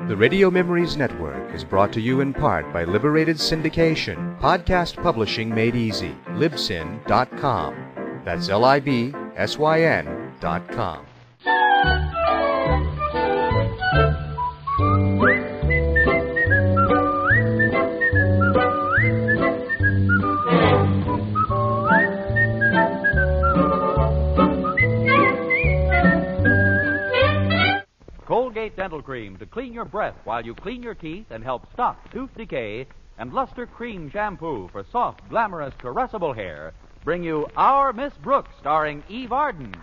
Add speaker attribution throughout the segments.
Speaker 1: The Radio Memories Network is brought to you in part by Liberated Syndication, podcast publishing made easy, libsyn.com. That's libsyn.com.
Speaker 2: Colgate Dental Cream to clean your breath while you clean your teeth and help stop tooth decay, and Luster Cream Shampoo for soft, glamorous, caressable hair bring you Our Miss Brooks, starring Eve Arden. It's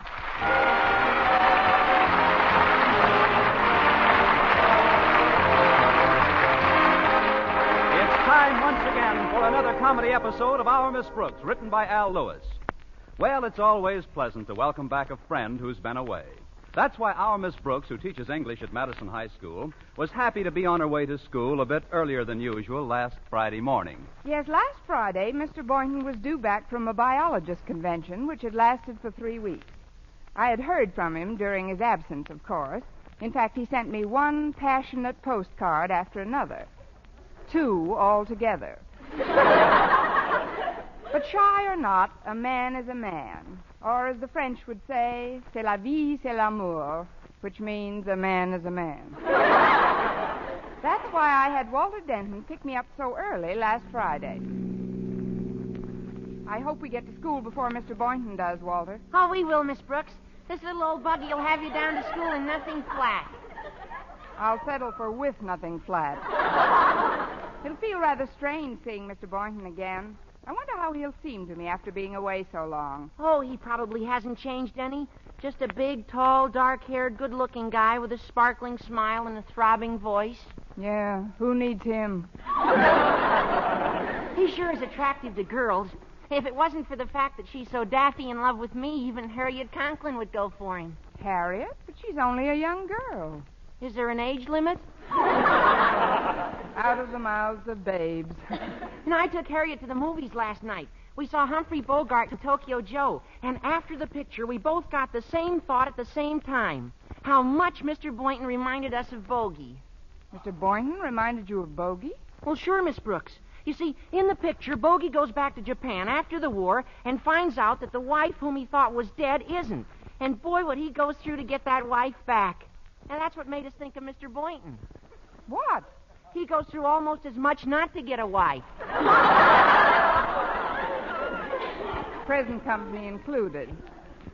Speaker 2: time once again for another comedy episode of Our Miss Brooks, written by Al Lewis. Well, it's always pleasant to welcome back a friend who's been away. That's why our Miss Brooks, who teaches English at Madison High School, was happy to be on her way to school a bit earlier than usual last Friday morning.
Speaker 3: Yes, last Friday, Mr. Boynton was due back from a biologist convention, which had lasted for 3 weeks. I had heard from him during his absence, of course. In fact, he sent me one passionate postcard after another. 2 altogether. But shy or not, a man is a man. Or, as the French would say, c'est la vie, c'est l'amour, which means a man is a man. That's why I had Walter Denton pick me up so early last Friday. I hope we get to school before Mr. Boynton does, Walter.
Speaker 4: Oh, we will, Miss Brooks. This little old buggy will have you down to school in nothing flat.
Speaker 3: I'll settle for with nothing flat. It'll feel rather strange seeing Mr. Boynton again. I wonder how he'll seem to me after being away so long.
Speaker 4: Oh, he probably hasn't changed any. Just a big, tall, dark-haired, good-looking guy with a sparkling smile and a throbbing voice.
Speaker 3: Yeah, who needs him?
Speaker 4: He sure is attractive to girls. If it wasn't for the fact that she's so daffy in love with me, even Harriet Conklin would go for him.
Speaker 3: Harriet? But she's only a young girl.
Speaker 4: Is there an age limit?
Speaker 3: Out of the mouths of babes.
Speaker 4: And I took Harriet to the movies last night. We saw Humphrey Bogart and Tokyo Joe. And after the picture, we both got the same thought at the same time. How much Mr. Boynton reminded us of Bogey.
Speaker 3: Mr. Boynton reminded you of Bogey?
Speaker 4: Well, sure, Miss Brooks. You see, in the picture, Bogey goes back to Japan after the war and finds out that the wife whom he thought was dead isn't. And boy, what he goes through to get that wife back. And that's what made us think of Mr. Boynton.
Speaker 3: What?
Speaker 4: He goes through almost as much not to get a wife.
Speaker 3: Present company included.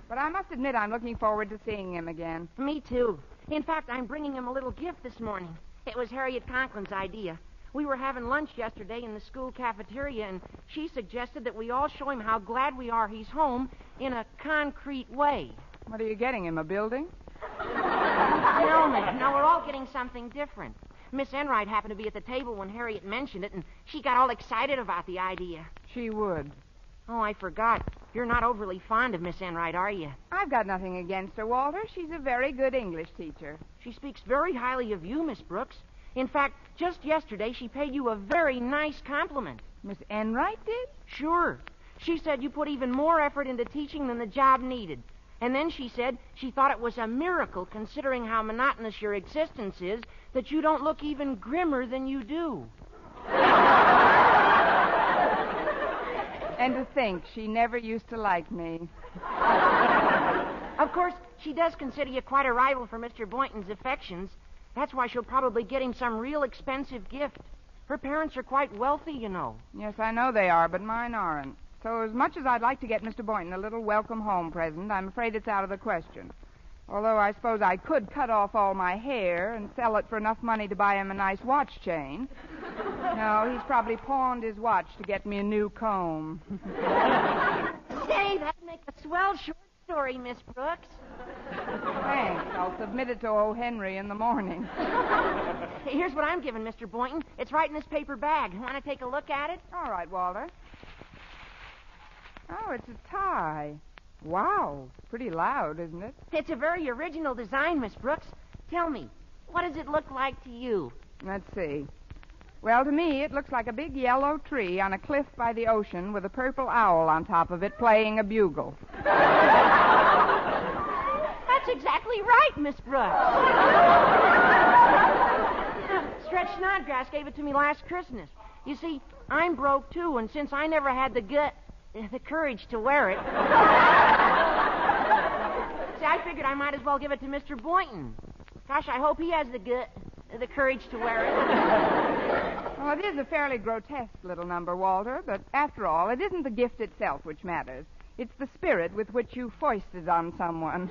Speaker 3: But I must admit I'm looking forward to seeing him again.
Speaker 4: Me too. In fact, I'm bringing him a little gift this morning. It was Harriet Conklin's idea. We were having lunch yesterday in the school cafeteria, and she suggested that we all show him how glad we are he's home in a concrete way.
Speaker 3: What are you getting him, a building?
Speaker 4: No, miss. No, we're all getting something different. Miss Enright happened to be at the table when Harriet mentioned it, and she got all excited about the idea.
Speaker 3: She would.
Speaker 4: Oh, I forgot. You're not overly fond of Miss Enright, are you?
Speaker 3: I've got nothing against her, Walter. She's a very good English teacher.
Speaker 4: She speaks very highly of you, Miss Brooks. In fact, just yesterday she paid you a very nice compliment.
Speaker 3: Miss Enright did?
Speaker 4: Sure. She said you put even more effort into teaching than the job needed. And then she said she thought it was a miracle, considering how monotonous your existence is, that you don't look even grimmer than you do.
Speaker 3: And to think she never used to like me.
Speaker 4: Of course, she does consider you quite a rival for Mr. Boynton's affections. That's why she'll probably get him some real expensive gift. Her parents are quite wealthy, you know.
Speaker 3: Yes, I know they are, but mine aren't. So as much as I'd like to get Mr. Boynton a little welcome home present, I'm afraid it's out of the question. Although I suppose I could cut off all my hair and sell it for enough money to buy him a nice watch chain. No, he's probably pawned his watch to get me a new comb.
Speaker 4: Say, that'd make a swell short story, Miss Brooks.
Speaker 3: Thanks. I'll submit it to O. Henry in the morning.
Speaker 4: Here's what I'm giving Mr. Boynton. It's right in this paper bag. Want to take a look at it?
Speaker 3: All right, Walter. Oh, it's a tie. Wow. Pretty loud, isn't it?
Speaker 4: It's a very original design, Miss Brooks. Tell me, what does it look like to you?
Speaker 3: Let's see. Well, to me, it looks like a big yellow tree on a cliff by the ocean with a purple owl on top of it playing a bugle.
Speaker 4: That's exactly right, Miss Brooks. Snodgrass gave it to me last Christmas. You see, I'm broke, too, and since I never had the courage to wear it... See, I figured I might as well give it to Mr. Boynton. Gosh, I hope he has the courage to wear it.
Speaker 3: Well, it is a fairly grotesque little number, Walter, but after all, it isn't the gift itself which matters. It's the spirit with which you foist it on someone.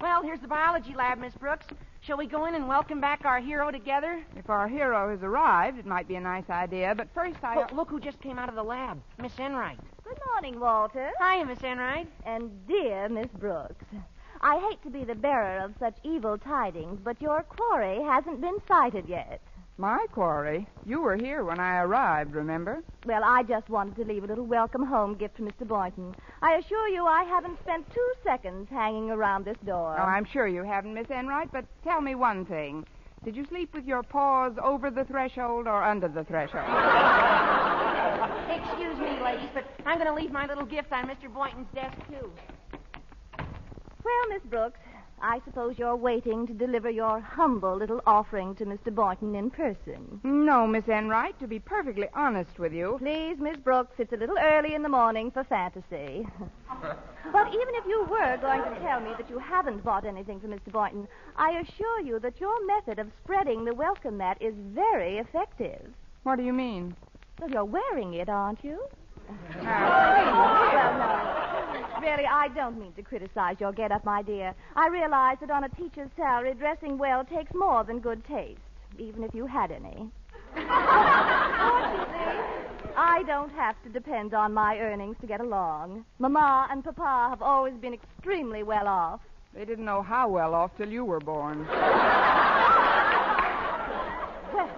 Speaker 4: Well, here's the biology lab, Miss Brooks. Shall we go in and welcome back our hero together?
Speaker 3: If our hero has arrived, it might be a nice idea, but first
Speaker 4: Oh, look who just came out of the lab. Miss Enright.
Speaker 5: Good morning, Walter.
Speaker 4: Hi, Miss Enright.
Speaker 5: And dear Miss Brooks. I hate to be the bearer of such evil tidings, but your quarry hasn't been sighted yet.
Speaker 3: My quarry? You were here when I arrived, remember?
Speaker 5: Well, I just wanted to leave a little welcome home gift for Mr. Boynton. I assure you I haven't spent 2 seconds hanging around this door.
Speaker 3: Oh, I'm sure you haven't, Miss Enright, but tell me one thing. Did you sleep with your paws over the threshold or under the threshold?
Speaker 4: Excuse me, ladies, but I'm going to leave my little gift on Mr. Boynton's desk, too.
Speaker 5: Well, Miss Brooks, I suppose you're waiting to deliver your humble little offering to Mr. Boynton in person.
Speaker 3: No, Miss Enright, to be perfectly honest with you.
Speaker 5: Please, Miss Brooks, it's a little early in the morning for fantasy. But even if you were going to tell me that you haven't bought anything for Mr. Boynton, I assure you that your method of spreading the welcome mat is very effective.
Speaker 3: What do you mean?
Speaker 5: Well, you're wearing it, aren't you?
Speaker 3: Now,
Speaker 5: Well, no. Really, I don't mean to criticize your get-up, my dear. I realize that on a teacher's salary, dressing well takes more than good taste, even if you had any. But you see, I don't have to depend on my earnings to get along. Mama and Papa have always been extremely well off.
Speaker 3: they didn't know how well off till you were born.
Speaker 5: Well,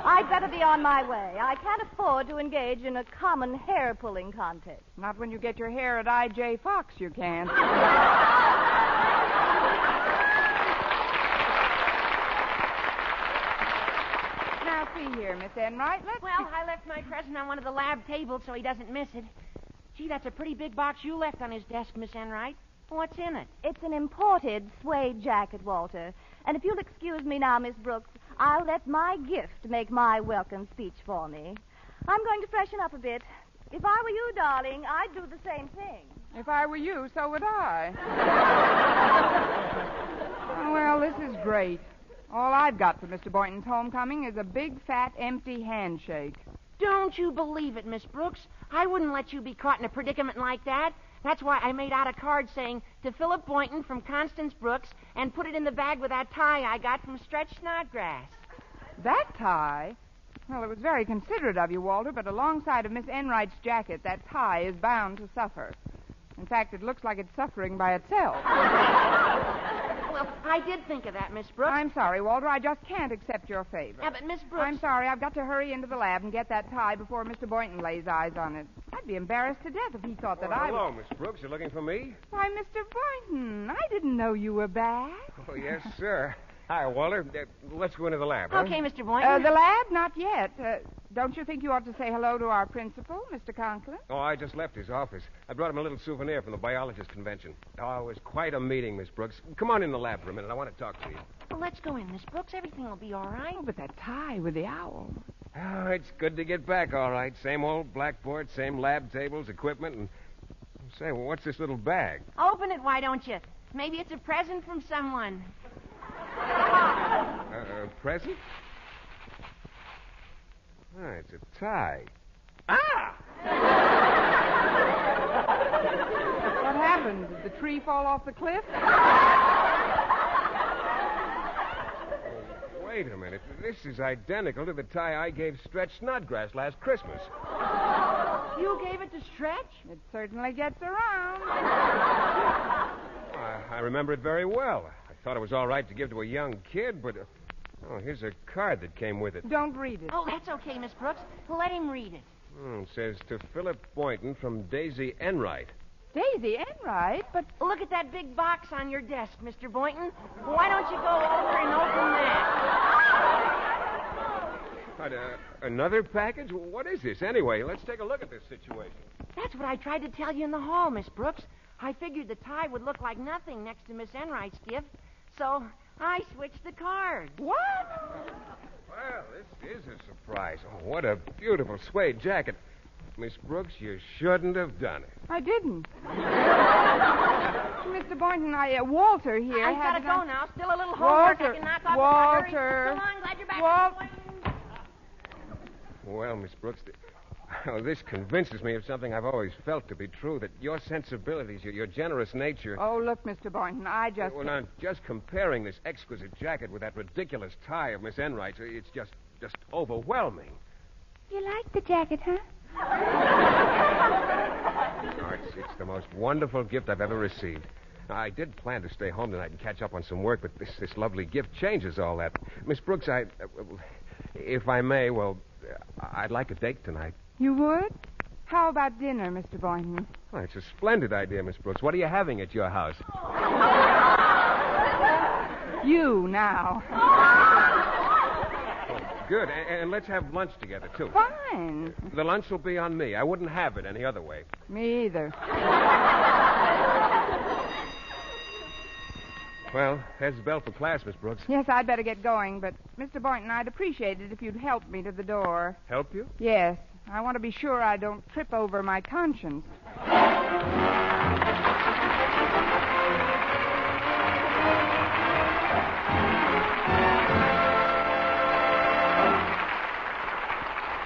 Speaker 5: I'd better be on my way. I can't afford to engage in a common hair-pulling contest.
Speaker 3: Not when you get your hair at I.J. Fox, you can't. Now, see here, Miss Enright, let's...
Speaker 4: Well, I left my present on one of the lab tables so he doesn't miss it. Gee, that's a pretty big box you left on his desk, Miss Enright. What's in it?
Speaker 5: It's an imported suede jacket, Walter. And if you'll excuse me now, Miss Brooks, I'll let my gift make my welcome speech for me. I'm going to freshen up a bit. If I were you, darling, I'd do the same thing.
Speaker 3: If I were you, so would I. Oh, well, this is great. All I've got for Mr. Boynton's homecoming is a big, fat, empty handshake.
Speaker 4: Don't you believe it, Miss Brooks. I wouldn't let you be caught in a predicament like that. That's why I made out a card saying, to Philip Boynton from Constance Brooks, and put it in the bag with that tie I got from Stretch Snodgrass.
Speaker 3: That tie? Well, it was very considerate of you, Walter, but alongside of Miss Enright's jacket, that tie is bound to suffer. In fact, it looks like it's suffering by itself.
Speaker 4: Well, I did think of that, Miss Brooks.
Speaker 3: I'm sorry, Walter. I just can't accept your favor.
Speaker 4: Yeah, but Miss Brooks...
Speaker 3: I'm sorry. I've got to hurry into the lab and get that tie before Mr. Boynton lays eyes on it. I'd be embarrassed to death if he thought that I...
Speaker 6: Hello, Miss Brooks. You're looking for me?
Speaker 3: Why, Mr. Boynton, I didn't know you were back.
Speaker 6: Oh, yes, sir. Hi, Walter. Let's go into the lab, huh?
Speaker 4: Okay, Mr. Boynton.
Speaker 3: The lab? Not yet. Don't you think you ought to say hello to our principal, Mr. Conklin?
Speaker 6: Oh, I just left his office. I brought him a little souvenir from the biologist convention. Oh, it was quite a meeting, Miss Brooks. Come on in the lab for a minute. I want to talk to you.
Speaker 4: Well, let's go in, Miss Brooks. Everything will be all right.
Speaker 3: Oh, but that tie with the owl.
Speaker 6: Oh, it's good to get back, all right. Same old blackboard, same lab tables, equipment, and... Say, well, what's this little bag?
Speaker 4: Open it, why don't you? Maybe it's a present from someone.
Speaker 6: A present? Ah, it's a tie. Ah!
Speaker 3: What happened? Did the tree fall off the cliff?
Speaker 6: Oh, wait a minute. This is identical to the tie I gave Stretch Snodgrass last Christmas.
Speaker 4: You gave it to Stretch?
Speaker 3: It certainly gets around.
Speaker 6: I remember it very well. I thought it was all right to give to a young kid, but... Oh, here's a card that came with it.
Speaker 3: Don't read it.
Speaker 4: Oh, that's okay, Miss Brooks. Let him read it.
Speaker 6: It says, to Philip Boynton from Daisy Enright.
Speaker 3: Daisy Enright? But
Speaker 4: Look at that big box on your desk, Mr. Boynton. Why don't you go over and open that?
Speaker 6: Another package? What is this, anyway? Let's take a look at this situation.
Speaker 4: That's what I tried to tell you in the hall, Miss Brooks. I figured the tie would look like nothing next to Miss Enright's gift, so I switched the cards.
Speaker 3: What?
Speaker 6: Well, this is a surprise. Oh, what a beautiful suede jacket. Miss Brooks, you shouldn't have done it.
Speaker 3: I didn't. Mr. Boynton, Walter here.
Speaker 4: I've got to go now. Still a little homework.
Speaker 3: Walter,
Speaker 4: I can knock off
Speaker 3: Walter.
Speaker 4: the Hurry. So long. Glad you're back,
Speaker 3: Wal-
Speaker 4: Mr. Boynton.
Speaker 6: Well, Miss Brooks, this convinces me of something I've always felt to be true, that your sensibilities, your generous nature...
Speaker 3: Oh, look, Mr. Boynton, I just...
Speaker 6: Well, now, just comparing this exquisite jacket with that ridiculous tie of Miss Enright's, it's just overwhelming.
Speaker 5: You like the jacket, huh?
Speaker 6: Oh, it's the most wonderful gift I've ever received. I did plan to stay home tonight and catch up on some work, but this lovely gift changes all that. Miss Brooks, if I may, I'd like a date tonight.
Speaker 3: You would? How about dinner, Mr. Boynton?
Speaker 6: Well, it's a splendid idea, Miss Brooks. What are you having at your house?
Speaker 3: You now.
Speaker 6: Good. And let's have lunch together, too.
Speaker 3: Fine.
Speaker 6: The lunch will be on me. I wouldn't have it any other way.
Speaker 3: Me either.
Speaker 6: Well, there's the bell for class, Miss Brooks.
Speaker 3: Yes, I'd better get going, but Mr. Boynton, I'd appreciate it if you'd help me to the door.
Speaker 6: Help you?
Speaker 3: Yes. I want to be sure I don't trip over my conscience.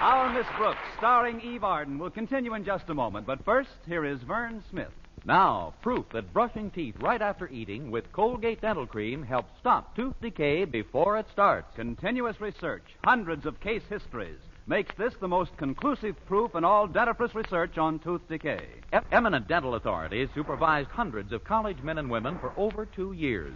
Speaker 2: Our Miss Brooks, starring Eve Arden, will continue in just a moment. But first, here is Vern Smith.
Speaker 7: Now, proof that brushing teeth right after eating with Colgate Dental Cream helps stop tooth decay before it starts.
Speaker 2: Continuous research, hundreds of case histories, makes this the most conclusive proof in all dentifrice research on tooth decay.
Speaker 7: Eminent dental authorities supervised hundreds of college men and women for over 2 years.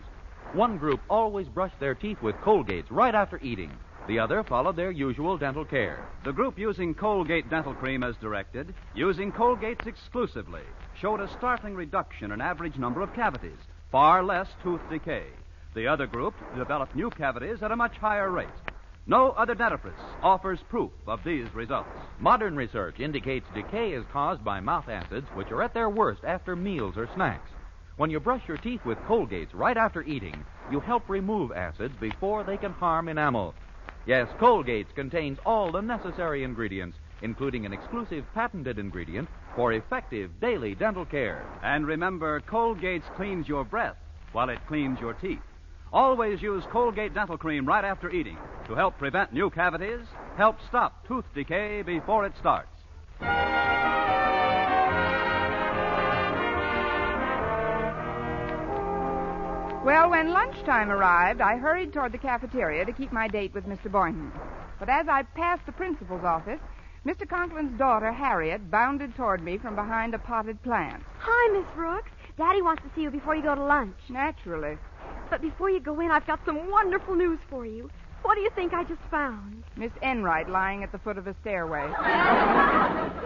Speaker 7: One group always brushed their teeth with Colgates right after eating. The other followed their usual dental care.
Speaker 2: The group using Colgate Dental Cream as directed, using Colgates exclusively, showed a startling reduction in average number of cavities, far less tooth decay. The other group developed new cavities at a much higher rate. No other dentifrice offers proof of these results.
Speaker 7: Modern research indicates decay is caused by mouth acids, which are at their worst after meals or snacks. When you brush your teeth with Colgates right after eating, you help remove acids before they can harm enamel. Yes, Colgates contains all the necessary ingredients, including an exclusive patented ingredient for effective daily dental care.
Speaker 2: And remember, Colgates cleans your breath while it cleans your teeth. Always use Colgate Dental Cream right after eating to help prevent new cavities, help stop tooth decay before it starts.
Speaker 3: Well, when lunchtime arrived, I hurried toward the cafeteria to keep my date with Mr. Boynton. But as I passed the principal's office, Mr. Conklin's daughter, Harriet, bounded toward me from behind a potted plant.
Speaker 8: Hi, Miss Brooks. Daddy wants to see you before you go to lunch.
Speaker 3: Naturally.
Speaker 8: But before you go in, I've got some wonderful news for you. What do you think I just found?
Speaker 3: Miss Enright lying at the foot of a stairway.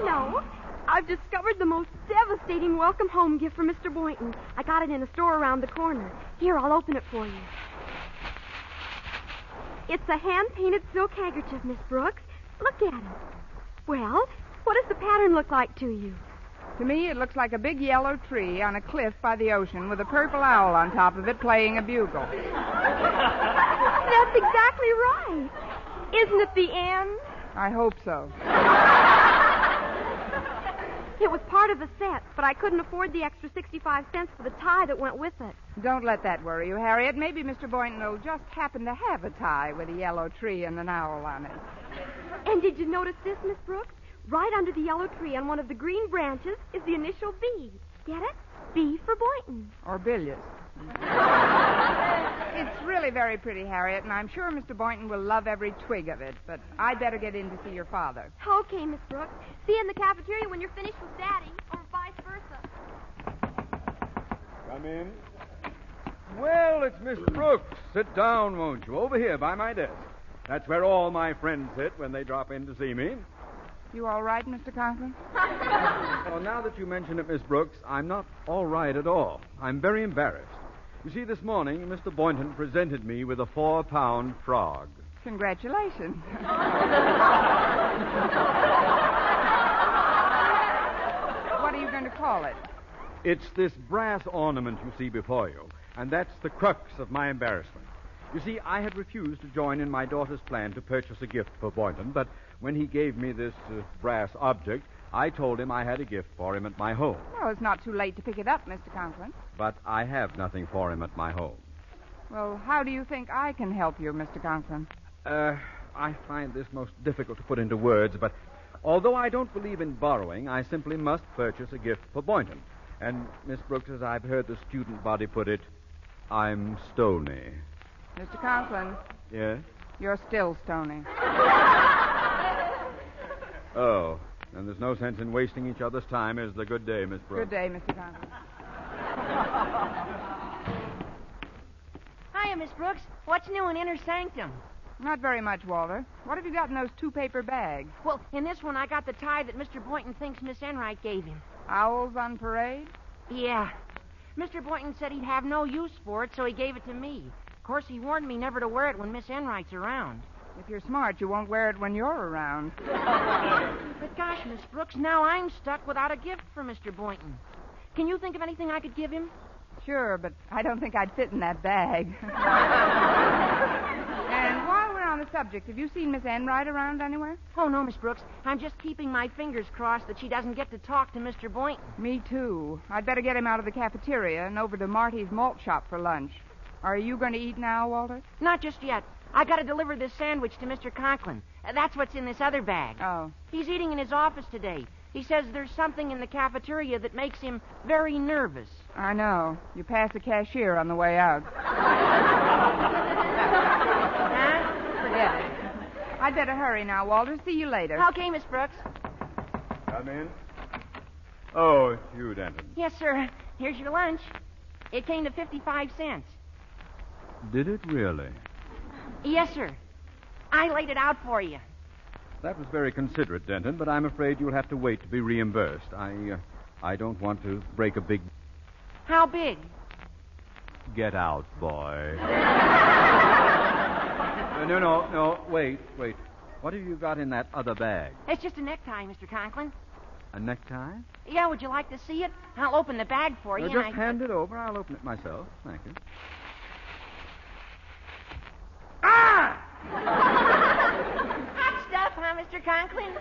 Speaker 8: No. I've discovered the most devastating welcome home gift for Mr. Boynton. I got it in a store around the corner. Here, I'll open it for you. It's a hand-painted silk handkerchief, Miss Brooks. Look at it. Well, what does the pattern look like to you?
Speaker 3: To me, it looks like a big yellow tree on a cliff by the ocean with a purple owl on top of it playing a bugle.
Speaker 8: That's exactly right. Isn't it the end?
Speaker 3: I hope so.
Speaker 8: It was part of the set, but I couldn't afford the extra 65 cents for the tie that went with it.
Speaker 3: Don't let that worry you, Harriet. Maybe Mr. Boynton will just happen to have a tie with a yellow tree and an owl on it.
Speaker 8: And did you notice this, Miss Brooks? Right under the yellow tree on one of the green branches is the initial B. Get it? B for Boynton.
Speaker 3: Or Billius. It's really very pretty, Harriet, and I'm sure Mr. Boynton will love every twig of it, but I'd better get in to see your father.
Speaker 8: Okay, Miss Brooks. See you in the cafeteria when you're finished with Daddy, or vice versa.
Speaker 9: Come in. Well, it's Miss Brooks. Sit down, won't you? Over here by my desk. That's where all my friends sit when they drop in to see me.
Speaker 3: You all right, Mr. Conklin?
Speaker 9: Oh, now that you mention it, Miss Brooks, I'm not all right at all. I'm very embarrassed. You see, this morning, Mr. Boynton presented me with a 4-pound frog.
Speaker 3: Congratulations. What are you going to call it?
Speaker 9: It's this brass ornament you see before you, and that's the crux of my embarrassment. You see, I had refused to join in my daughter's plan to purchase a gift for Boynton, but when he gave me this brass object, I told him I had a gift for him at my home.
Speaker 3: Well, it's not too late to pick it up, Mr. Conklin.
Speaker 9: But I have nothing for him at my home.
Speaker 3: Well, how do you think I can help you, Mr. Conklin?
Speaker 9: I find this most difficult to put into words, but although I don't believe in borrowing, I simply must purchase a gift for Boynton. And, Miss Brooks, as I've heard the student body put it, I'm stony.
Speaker 3: Mr. Conklin.
Speaker 9: Yes?
Speaker 3: You're still stony.
Speaker 9: Oh, then there's no sense in wasting each other's time. Is the good day, Miss Brooks?
Speaker 3: Good day, Mr. Conklin.
Speaker 4: Hiya, Miss Brooks. What's new in Inner Sanctum?
Speaker 3: Not very much, Walter. What have you got in those 2 paper bags?
Speaker 4: Well, in this one, I got the tie that Mr. Boynton thinks Miss Enright gave him.
Speaker 3: Owls on parade?
Speaker 4: Yeah. Mr. Boynton said he'd have no use for it, so he gave it to me. Of course, he warned me never to wear it when Miss Enright's around.
Speaker 3: If you're smart, you won't wear it when you're around.
Speaker 4: But gosh, Miss Brooks, now I'm stuck without a gift for Mr. Boynton. Can you think of anything I could give him?
Speaker 3: Sure, but I don't think I'd fit in that bag. And while we're on the subject, have you seen Miss Enright around anywhere?
Speaker 4: Oh, no, Miss Brooks. I'm just keeping my fingers crossed that she doesn't get to talk to Mr. Boynton.
Speaker 3: Me too. I'd better get him out of the cafeteria and over to Marty's malt shop for lunch. Are you going to eat now, Walter?
Speaker 4: Not just yet. I got to deliver this sandwich to Mr. Conklin. That's what's in this other bag.
Speaker 3: Oh.
Speaker 4: He's eating in his office today. He says there's something in the cafeteria that makes him very nervous.
Speaker 3: I know. You pass the cashier on the way out.
Speaker 4: Huh?
Speaker 3: Forget it. I'd better hurry now, Walter. See you later.
Speaker 4: Okay, Miss Brooks.
Speaker 9: Come in. Oh, it's you, Denton.
Speaker 4: Yes, sir. Here's your lunch. It came to 55 cents.
Speaker 9: Did it really?
Speaker 4: Yes, sir. I laid it out for you.
Speaker 9: That was very considerate, Denton, but I'm afraid you'll have to wait to be reimbursed. I don't want to break a big...
Speaker 4: How big?
Speaker 9: Get out, boy. No, wait. What have you got in that other bag?
Speaker 4: It's just a necktie, Mr. Conklin.
Speaker 9: A necktie?
Speaker 4: Yeah, would you like to see it? I'll open the bag for you.
Speaker 9: Just hand it over. I'll open it myself. Thank you.
Speaker 4: Ah! Hot stuff, huh, Mr. Conklin?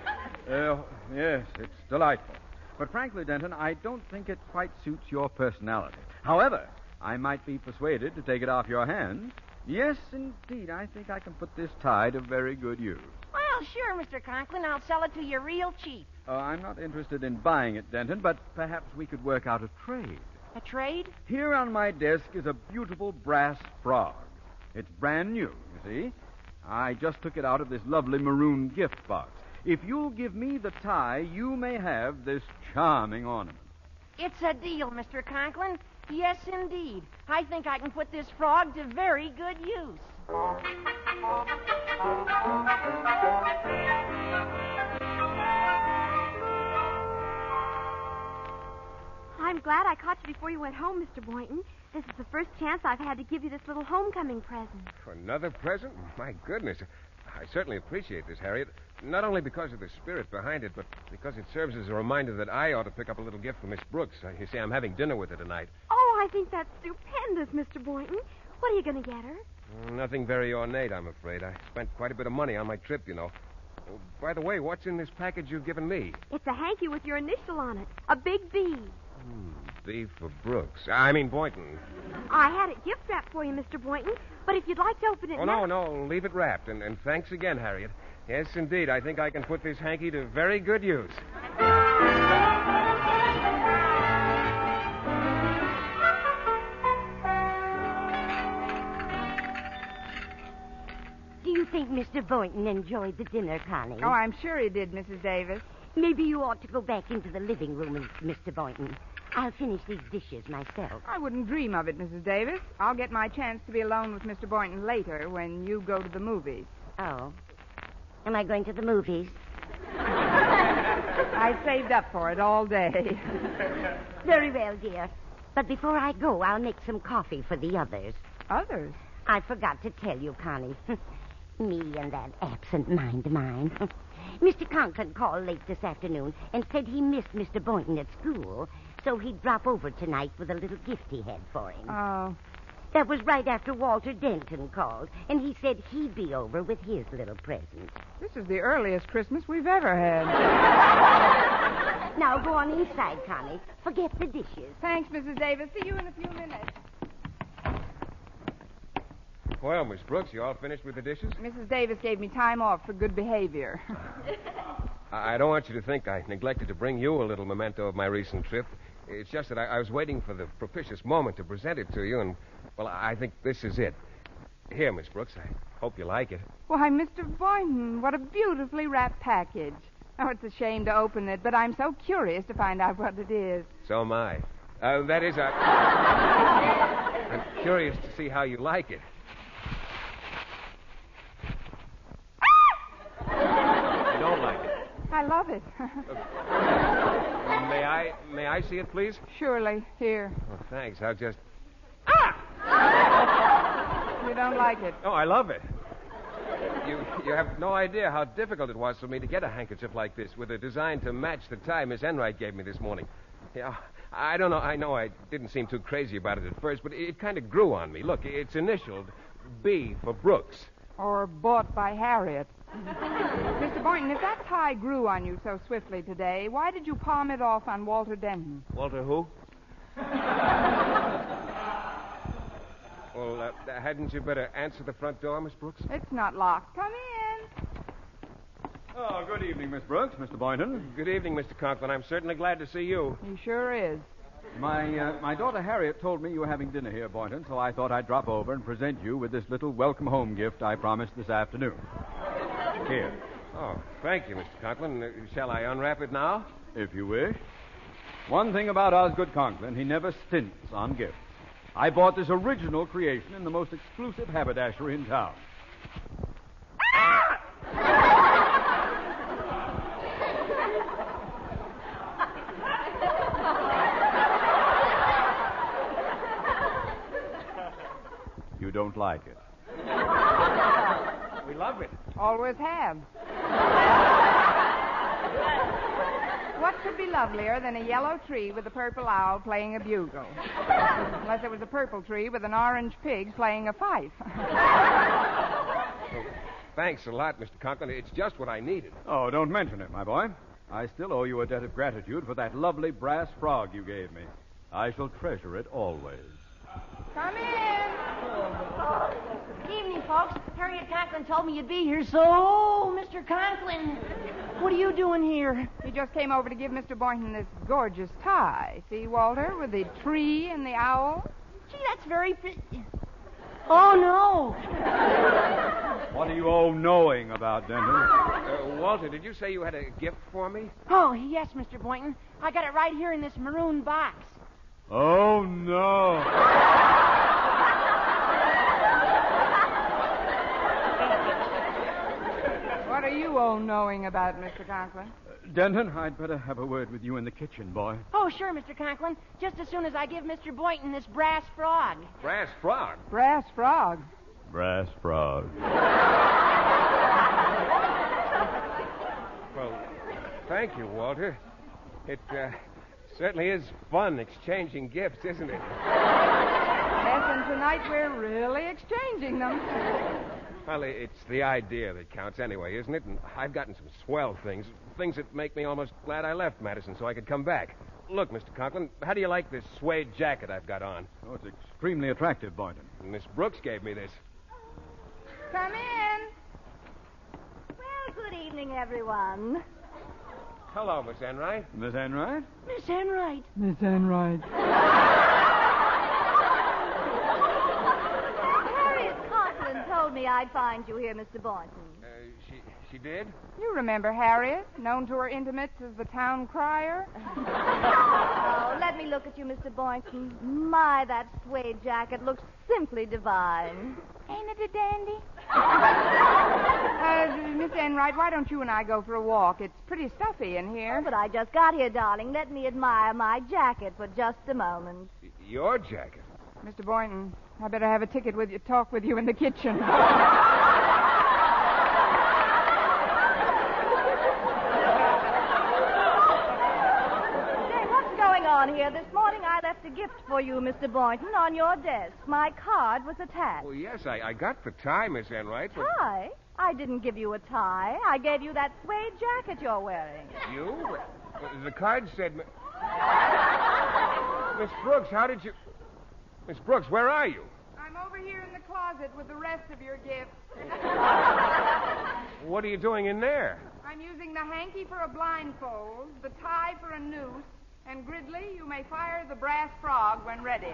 Speaker 9: Yes, it's delightful. But frankly, Denton, I don't think it quite suits your personality. However, I might be persuaded to take it off your hands. Yes, indeed, I think I can put this tie to very good use.
Speaker 4: Well, sure, Mr. Conklin. I'll sell it to you real cheap.
Speaker 9: I'm not interested in buying it, Denton, but perhaps we could work out a trade.
Speaker 4: A trade?
Speaker 9: Here on my desk is a beautiful brass frog. It's brand new, you see. I just took it out of this lovely maroon gift box. If you'll give me the tie, you may have this charming ornament.
Speaker 4: It's a deal, Mr. Conklin. Yes, indeed. I think I can put this frog to very good use.
Speaker 8: I'm glad I caught you before you went home, Mr. Boynton. This is the first chance I've had to give you this little homecoming present.
Speaker 6: Another present? My goodness. I certainly appreciate this, Harriet. Not only because of the spirit behind it, but because it serves as a reminder that I ought to pick up a little gift for Miss Brooks. You see, I'm having dinner with her tonight.
Speaker 8: Oh, I think that's stupendous, Mr. Boynton. What are you going to get her?
Speaker 6: Nothing very ornate, I'm afraid. I spent quite a bit of money on my trip, you know. Oh, by the way, what's in this package you've given me?
Speaker 8: It's a hanky with your initial on it. A big B.
Speaker 6: B for Brooks. I mean Boynton.
Speaker 8: I had it gift wrapped for you, Mr. Boynton. But if you'd like to open it now...
Speaker 6: No. Leave it wrapped. And thanks again, Harriet. Yes, indeed. I think I can put this hanky to very good use.
Speaker 10: Do you think Mr. Boynton enjoyed the dinner, Connie?
Speaker 3: Oh, I'm sure he did, Mrs. Davis.
Speaker 10: Maybe you ought to go back into the living room, Mr. Boynton. I'll finish these dishes myself.
Speaker 3: I wouldn't dream of it, Mrs. Davis. I'll get my chance to be alone with Mr. Boynton later when you go to the movies.
Speaker 10: Oh. Am I going to the movies?
Speaker 3: I saved up for it all day.
Speaker 10: Very well, dear. But before I go, I'll make some coffee for the others.
Speaker 3: Others?
Speaker 10: I forgot to tell you, Connie. Me and that absent mind of mine. Mr. Conklin called late this afternoon and said he missed Mr. Boynton at school, so he'd drop over tonight with a little gift he had for him.
Speaker 3: Oh.
Speaker 10: That was right after Walter Denton called, and he said he'd be over with his little present.
Speaker 3: This is the earliest Christmas we've ever had.
Speaker 10: Now go on inside, Connie. Forget the dishes.
Speaker 3: Thanks, Mrs. Davis. See you in a few minutes.
Speaker 6: Well, Miss Brooks, you all finished with the dishes?
Speaker 3: Mrs. Davis gave me time off for good behavior.
Speaker 6: I don't want you to think I neglected to bring you a little memento of my recent trip. It's just that I was waiting for the propitious moment to present it to you, and, well, I think this is it. Here, Miss Brooks, I hope you like it.
Speaker 3: Why, Mr. Boynton, what a beautifully wrapped package. Oh, it's a shame to open it, but I'm so curious to find out what it is.
Speaker 6: So am I. That is, I'm curious to see how you like it. You don't like it?
Speaker 3: I love it.
Speaker 6: May I see it, please?
Speaker 3: Surely. Here.
Speaker 6: Oh, thanks. I'll just...
Speaker 3: You don't like it?
Speaker 6: Oh, I love it. You have no idea how difficult it was for me to get a handkerchief like this with a design to match the tie Miss Enright gave me this morning. Yeah, I don't know. I know I didn't seem too crazy about it at first, but it kind of grew on me. Look, it's initialed B for Brooks.
Speaker 3: Or bought by Harriet. Mr. Boynton, if that tie grew on you so swiftly today, why did you palm it off on Walter Denton?
Speaker 6: Walter who? Well, hadn't you better answer the front door, Miss Brooks?
Speaker 3: It's not locked. Come in.
Speaker 9: Oh, good evening, Miss Brooks, Mr. Boynton.
Speaker 6: Good evening, Mr. Conklin. I'm certainly glad to see you.
Speaker 3: He sure is.
Speaker 9: My daughter Harriet told me you were having dinner here, Boynton, so I thought I'd drop over and present you with this little welcome home gift I promised this afternoon. Here.
Speaker 6: Oh, thank you, Mr. Conklin. Shall I unwrap it now?
Speaker 9: If you wish. One thing about Osgood Conklin, he never stints on gifts. I bought this original creation in the most exclusive haberdashery in town. You don't like it.
Speaker 6: We love it.
Speaker 3: Always have. What could be lovelier than a yellow tree with a purple owl playing a bugle? Unless it was a purple tree with an orange pig playing a fife.
Speaker 6: Oh, thanks a lot, Mr. Conklin. It's just what I needed.
Speaker 9: Oh, don't mention it, my boy. I still owe you a debt of gratitude for that lovely brass frog you gave me. I shall treasure it always.
Speaker 3: Come in.
Speaker 4: Good evening, folks. Harriet Conklin told me you'd be here, so, Mr. Conklin, what are you doing here?
Speaker 3: He just came over to give Mr. Boynton this gorgeous tie. See, Walter, with the tree and the owl?
Speaker 4: Gee, that's very... Oh, no.
Speaker 9: What are you all knowing about, Denton?
Speaker 6: Walter, did you say you had a gift for me?
Speaker 4: Oh, yes, Mr. Boynton. I got it right here in this maroon box.
Speaker 9: Oh, no.
Speaker 3: What are you all knowing about, Mr. Conklin?
Speaker 9: Denton, I'd better have a word with you in the kitchen, boy.
Speaker 4: Oh, sure, Mr. Conklin. Just as soon as I give Mr. Boynton this brass frog.
Speaker 6: Brass frog?
Speaker 3: Brass frog.
Speaker 9: Brass frog.
Speaker 6: Well, thank you, Walter. It certainly is fun exchanging gifts, isn't it?
Speaker 3: Yes, and tonight we're really exchanging them.
Speaker 6: Well, it's the idea that counts anyway, isn't it? And I've gotten some swell things that make me almost glad I left Madison so I could come back. Look, Mr. Conklin, how do you like this suede jacket I've got on?
Speaker 9: Oh, it's extremely attractive, Boynton.
Speaker 6: Miss Brooks gave me this.
Speaker 3: Come in.
Speaker 5: Well, good evening, everyone.
Speaker 6: Hello, Miss Enright.
Speaker 9: Miss Enright?
Speaker 4: Miss Enright.
Speaker 3: Miss Enright.
Speaker 5: Harriet Conklin told me I'd find you here, Mr. Boynton.
Speaker 6: She did?
Speaker 3: You remember Harriet, known to her intimates as the town crier?
Speaker 5: Oh, let me look at you, Mr. Boynton. My, that suede jacket looks simply divine.
Speaker 3: Ain't it a dandy? Miss Enright, why don't you and I go for a walk? It's pretty stuffy in here.
Speaker 5: Oh, but I just got here, darling. Let me admire my jacket for just a moment.
Speaker 6: Your jacket?
Speaker 3: Mr. Boynton, I better have a ticket with you, talk with you in the kitchen.
Speaker 5: on here. This morning I left a gift for you, Mr. Boynton, on your desk. My card was attached.
Speaker 6: Well, yes, I got the tie, Miss Enright. But...
Speaker 5: Tie? I didn't give you a tie. I gave you that suede jacket you're wearing.
Speaker 6: You? The card said... Miss Brooks, how did you... Miss Brooks, where are you?
Speaker 3: I'm over here in the closet with the rest of your gifts.
Speaker 6: What are you doing in there?
Speaker 3: I'm using the hanky for a blindfold, the tie for a noose, and Gridley, you may fire the brass frog when ready.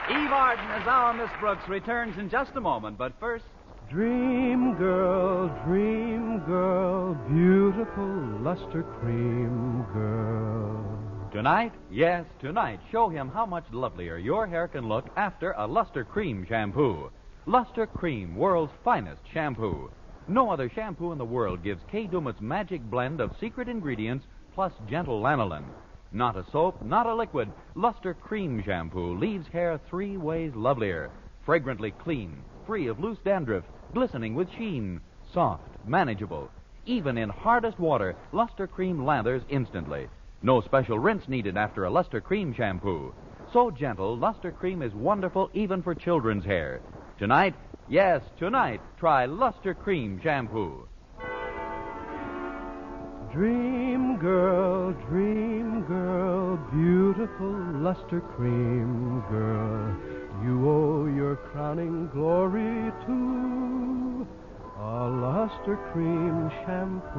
Speaker 2: Eve Arden as our Miss Brooks returns in just a moment, but first...
Speaker 11: Dream girl, beautiful luster cream girl.
Speaker 7: Tonight, yes, tonight, show him how much lovelier your hair can look after a Luster Cream shampoo. Luster Cream, world's finest shampoo. No other shampoo in the world gives Kay Daumit's magic blend of secret ingredients plus gentle lanolin. Not a soap, not a liquid. Luster Cream shampoo leaves hair 3 ways lovelier. Fragrantly clean, free of loose dandruff, glistening with sheen, soft, manageable. Even in hardest water, Luster Cream lathers instantly. No special rinse needed after a Luster Cream shampoo. So gentle, Luster Cream is wonderful even for children's hair. Tonight, yes, tonight, try Luster Cream shampoo.
Speaker 11: Dream girl, beautiful luster cream girl. You owe your crowning glory to a luster cream shampoo.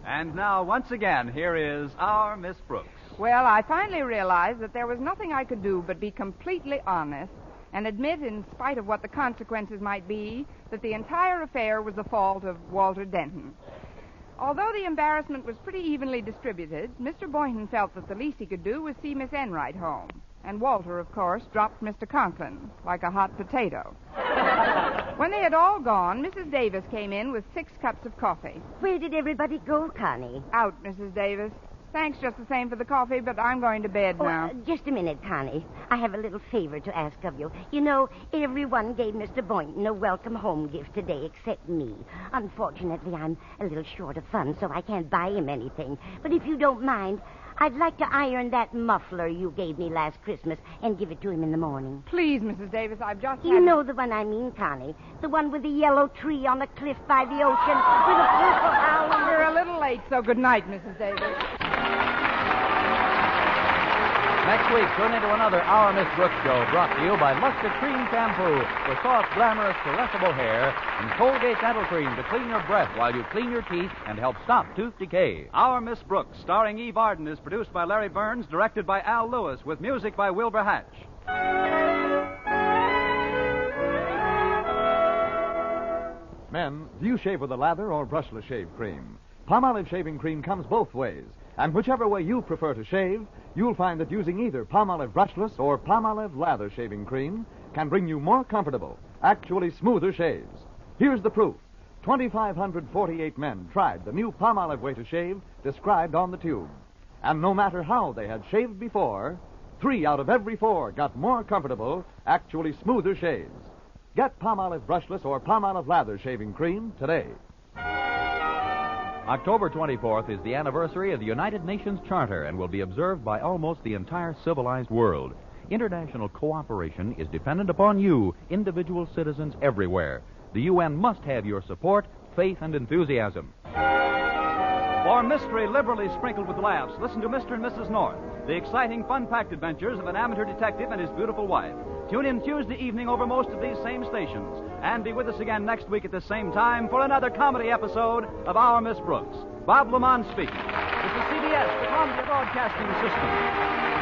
Speaker 2: And now, once again, here is our Miss Brooks.
Speaker 3: Well, I finally realized that there was nothing I could do but be completely honest and admit, in spite of what the consequences might be, that the entire affair was the fault of Walter Denton. Although the embarrassment was pretty evenly distributed, Mr. Boynton felt that the least he could do was see Miss Enright home. And Walter, of course, dropped Mr. Conklin like a hot potato. When they had all gone, Mrs. Davis came in with 6 cups of coffee.
Speaker 10: Where did everybody go, Connie?
Speaker 3: Out, Mrs. Davis. Thanks just the same for the coffee, but I'm going to bed now.
Speaker 10: Just a minute, Connie. I have a little favor to ask of you. You know, everyone gave Mr. Boynton a welcome home gift today except me. Unfortunately, I'm a little short of funds, so I can't buy him anything. But if you don't mind, I'd like to iron that muffler you gave me last Christmas and give it to him in the morning.
Speaker 3: Please, Mrs. Davis, I've just
Speaker 10: You know the one I mean, Connie. The one with the yellow tree on the cliff by the ocean with a purple owl.
Speaker 3: We're a little late, so good night, Mrs. Davis.
Speaker 7: Next week, tune into another Our Miss Brooks show brought to you by Luster Cream Shampoo for soft, glamorous, caressable hair and Colgate Dental Cream to clean your breath while you clean your teeth and help stop tooth decay.
Speaker 2: Our Miss Brooks, starring Eve Arden, is produced by Larry Burns, directed by Al Lewis, with music by Wilbur Hatch.
Speaker 12: Men, do you shave with a lather or brushless shave cream? Palmolive shaving cream comes both ways, and whichever way you prefer to shave, you'll find that using either Palmolive brushless or Palmolive lather shaving cream can bring you more comfortable, actually smoother shaves. Here's the proof. 2,548 men tried the new Palmolive way to shave described on the tube. And no matter how they had shaved before, 3 out of every 4 got more comfortable, actually smoother shaves. Get Palmolive brushless or Palmolive lather shaving cream today.
Speaker 7: October 24th is the anniversary of the United Nations Charter and will be observed by almost the entire civilized world. International cooperation is dependent upon you, individual citizens everywhere. The UN must have your support, faith, and enthusiasm.
Speaker 2: For mystery liberally sprinkled with laughs, listen to Mr. and Mrs. North, the exciting, fun-packed adventures of an amateur detective and his beautiful wife. Tune in Tuesday evening over most of these same stations. And be with us again next week at the same time for another comedy episode of Our Miss Brooks. Bob Lamont speaking. This is CBS, the Columbia Broadcasting System.